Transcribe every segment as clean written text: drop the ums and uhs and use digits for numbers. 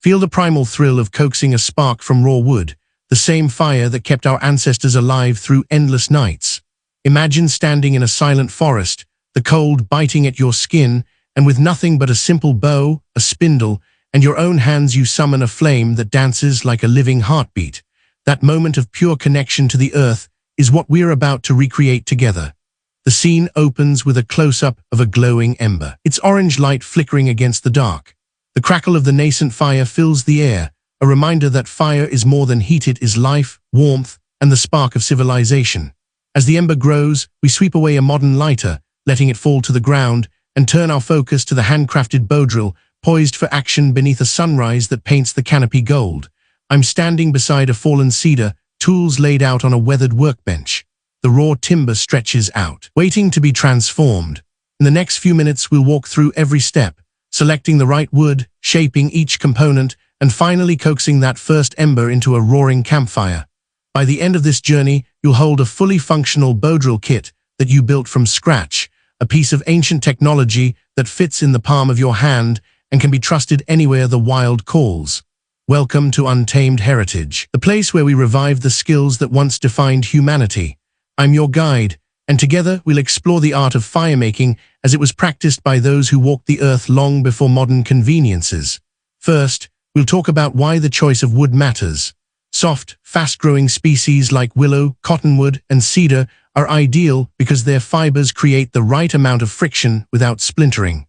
Feel the primal thrill of coaxing a spark from raw wood, the same fire that kept our ancestors alive through endless nights. Imagine standing in a silent forest, the cold biting at your skin, and with nothing but a simple bow, a spindle, and your own hands you summon a flame that dances like a living heartbeat. That moment of pure connection to the earth is what we're about to recreate together. The scene opens with a close-up of a glowing ember, its orange light flickering against the dark. The crackle of the nascent fire fills the air, a reminder that fire is more than heat, it is life, warmth, and the spark of civilization. As the ember grows, we sweep away a modern lighter, letting it fall to the ground, and turn our focus to the handcrafted bow drill, poised for action beneath a sunrise that paints the canopy gold. I'm standing beside a fallen cedar, tools laid out on a weathered workbench. The raw timber stretches out, waiting to be transformed. In the next few minutes, we'll walk through every step, selecting the right wood, shaping each component, and finally coaxing that first ember into a roaring campfire. By the end of this journey, you'll hold a fully functional bow drill kit that you built from scratch, a piece of ancient technology that fits in the palm of your hand and can be trusted anywhere the wild calls. Welcome to Untamed Heritage, the place where we revive the skills that once defined humanity. I'm your guide, and together we'll explore the art of firemaking as it was practiced by those who walked the earth long before modern conveniences. First, we'll talk about why the choice of wood matters. Soft, fast-growing species like willow, cottonwood, and cedar are ideal because their fibers create the right amount of friction without splintering.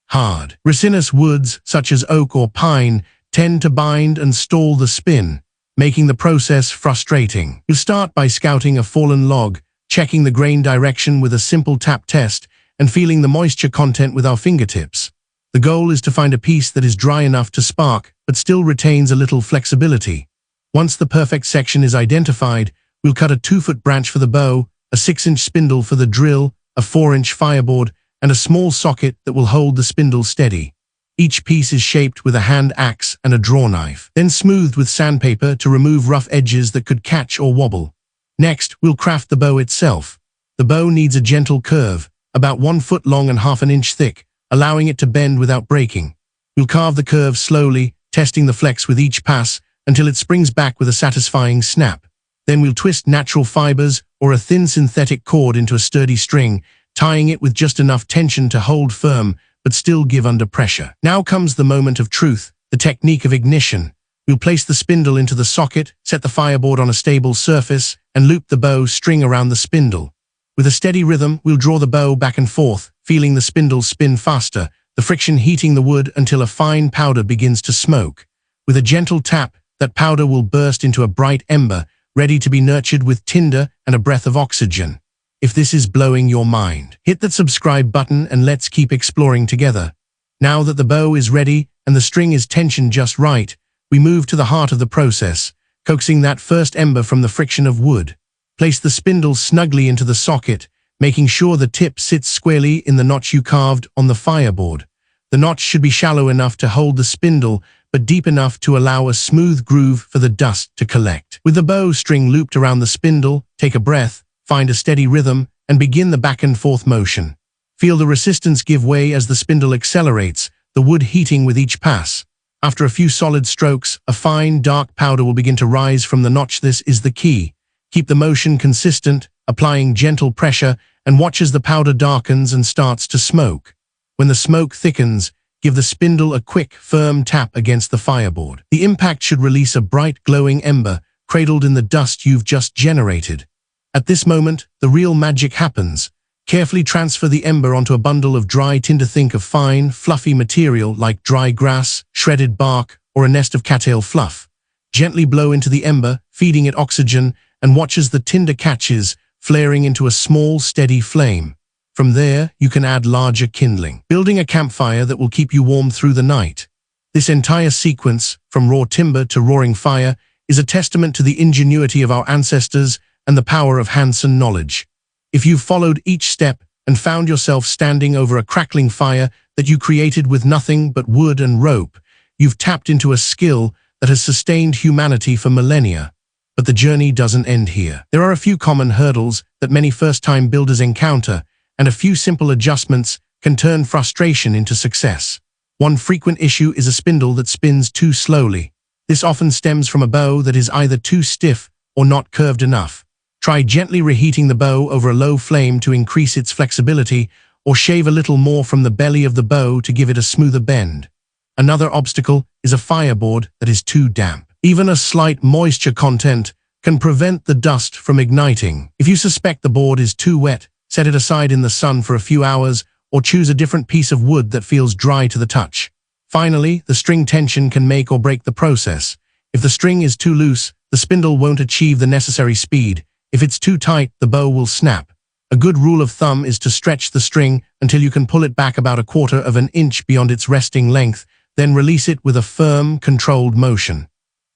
Hard, resinous woods, such as oak or pine, tend to bind and stall the spin, making the process frustrating. You'll start by scouting a fallen log, checking the grain direction with a simple tap test, and feeling the moisture content with our fingertips. The goal is to find a piece that is dry enough to spark, but still retains a little flexibility. Once the perfect section is identified, we'll cut a 2-foot branch for the bow, a 6-inch spindle for the drill, a 4-inch fireboard, and a small socket that will hold the spindle steady. Each piece is shaped with a hand axe and a draw knife, then smoothed with sandpaper to remove rough edges that could catch or wobble. Next, we'll craft the bow itself. The bow needs a gentle curve, about 1 foot long and half an inch thick, allowing it to bend without breaking. We'll carve the curve slowly, testing the flex with each pass until it springs back with a satisfying snap. Then we'll twist natural fibers or a thin synthetic cord into a sturdy string, tying it with just enough tension to hold firm but still give under pressure. Now comes the moment of truth, the technique of ignition. We'll place the spindle into the socket, set the fireboard on a stable surface, and loop the bow string around the spindle. With a steady rhythm, we'll draw the bow back and forth, feeling the spindle spin faster, the friction heating the wood until a fine powder begins to smoke. With a gentle tap, that powder will burst into a bright ember, ready to be nurtured with tinder and a breath of oxygen. If this is blowing your mind, hit that subscribe button and let's keep exploring together. Now that the bow is ready and the string is tensioned just right, we move to the heart of the process, coaxing that first ember from the friction of wood. Place the spindle snugly into the socket, making sure the tip sits squarely in the notch you carved on the fireboard. The notch should be shallow enough to hold the spindle, but deep enough to allow a smooth groove for the dust to collect. With the bow string looped around the spindle, take a breath, find a steady rhythm, and begin the back and forth motion. Feel the resistance give way as the spindle accelerates, the wood heating with each pass. After a few solid strokes, a fine, dark powder will begin to rise from the notch. This is the key. Keep the motion consistent, applying gentle pressure, and watch as the powder darkens and starts to smoke. When the smoke thickens, give the spindle a quick, firm tap against the fireboard. The impact should release a bright, glowing ember, cradled in the dust you've just generated. At this moment, the real magic happens. Carefully transfer the ember onto a bundle of dry tinder. Think of fine, fluffy material like dry grass, shredded bark, or a nest of cattail fluff. Gently blow into the ember, feeding it oxygen, and watch as the tinder catches, flaring into a small, steady flame. From there, you can add larger kindling, building a campfire that will keep you warm through the night. This entire sequence, from raw timber to roaring fire, is a testament to the ingenuity of our ancestors and the power of hands-on knowledge. If you've followed each step and found yourself standing over a crackling fire that you created with nothing but wood and rope, you've tapped into a skill that has sustained humanity for millennia. But the journey doesn't end here. There are a few common hurdles that many first-time builders encounter, and a few simple adjustments can turn frustration into success. One frequent issue is a spindle that spins too slowly. This often stems from a bow that is either too stiff or not curved enough. Try gently reheating the bow over a low flame to increase its flexibility, or shave a little more from the belly of the bow to give it a smoother bend. Another obstacle is a fireboard that is too damp. Even a slight moisture content can prevent the dust from igniting. If you suspect the board is too wet, set it aside in the sun for a few hours, or choose a different piece of wood that feels dry to the touch. Finally, the string tension can make or break the process. If the string is too loose, the spindle won't achieve the necessary speed. If it's too tight, the bow will snap. A good rule of thumb is to stretch the string until you can pull it back about 1/4 of an inch beyond its resting length, then release it with a firm, controlled motion.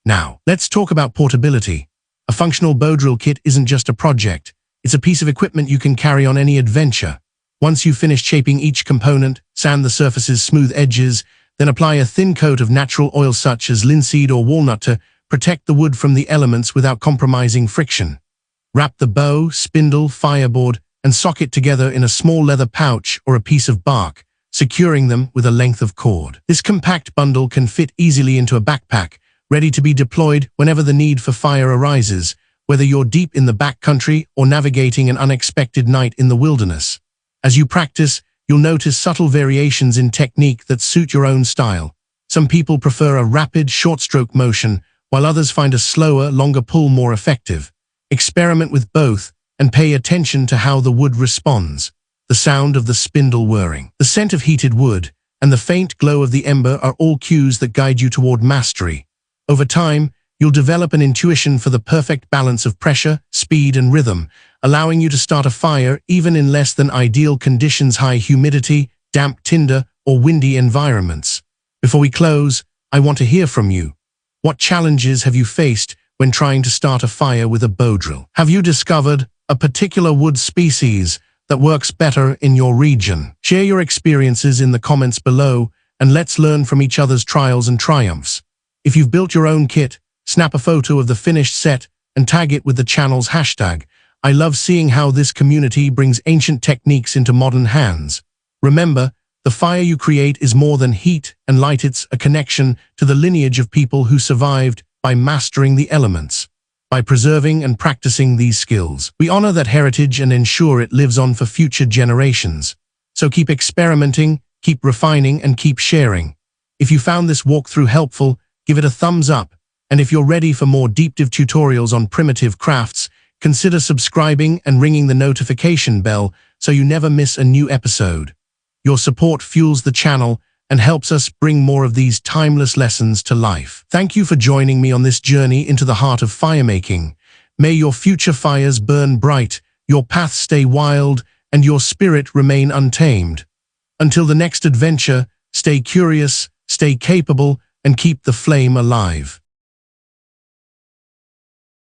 Now, let's talk about portability. A functional bow drill kit isn't just a project. It's a piece of equipment you can carry on any adventure. Once you've finished shaping each component, sand the surface's smooth edges, then apply a thin coat of natural oil such as linseed or walnut to protect the wood from the elements without compromising friction. Wrap the bow, spindle, fireboard, and socket together in a small leather pouch or a piece of bark, securing them with a length of cord. This compact bundle can fit easily into a backpack, ready to be deployed whenever the need for fire arises, whether you're deep in the backcountry or navigating an unexpected night in the wilderness. As you practice, you'll notice subtle variations in technique that suit your own style. Some people prefer a rapid, short-stroke motion, while others find a slower, longer pull more effective. Experiment with both and pay attention to how the wood responds. The sound of the spindle whirring, the scent of heated wood, and the faint glow of the ember are all cues that guide you toward mastery. Over time, you'll develop an intuition for the perfect balance of pressure, speed, and rhythm, allowing you to start a fire even in less than ideal conditions, high humidity, damp tinder, or windy environments. Before we close, I want to hear from you. What challenges have you faced when trying to start a fire with a bow drill? Have you discovered a particular wood species that works better in your region? Share your experiences in the comments below, and let's learn from each other's trials and triumphs. If you've built your own kit, snap a photo of the finished set and tag it with the channel's hashtag. I love seeing how this community brings ancient techniques into modern hands. Remember, the fire you create is more than heat and light. It's a connection to the lineage of people who survived by mastering the elements. By preserving and practicing these skills, we honor that heritage and ensure it lives on for future generations. So keep experimenting, keep refining, and keep sharing. If you found this walkthrough helpful, give it a thumbs up. And if you're ready for more deep dive tutorials on primitive crafts, consider subscribing and ringing the notification bell so you never miss a new episode. Your support fuels the channel and helps us bring more of these timeless lessons to life. Thank you for joining me on this journey into the heart of firemaking. May your future fires burn bright, your path stay wild, and your spirit remain untamed. Until the next adventure, stay curious, stay capable, and keep the flame alive.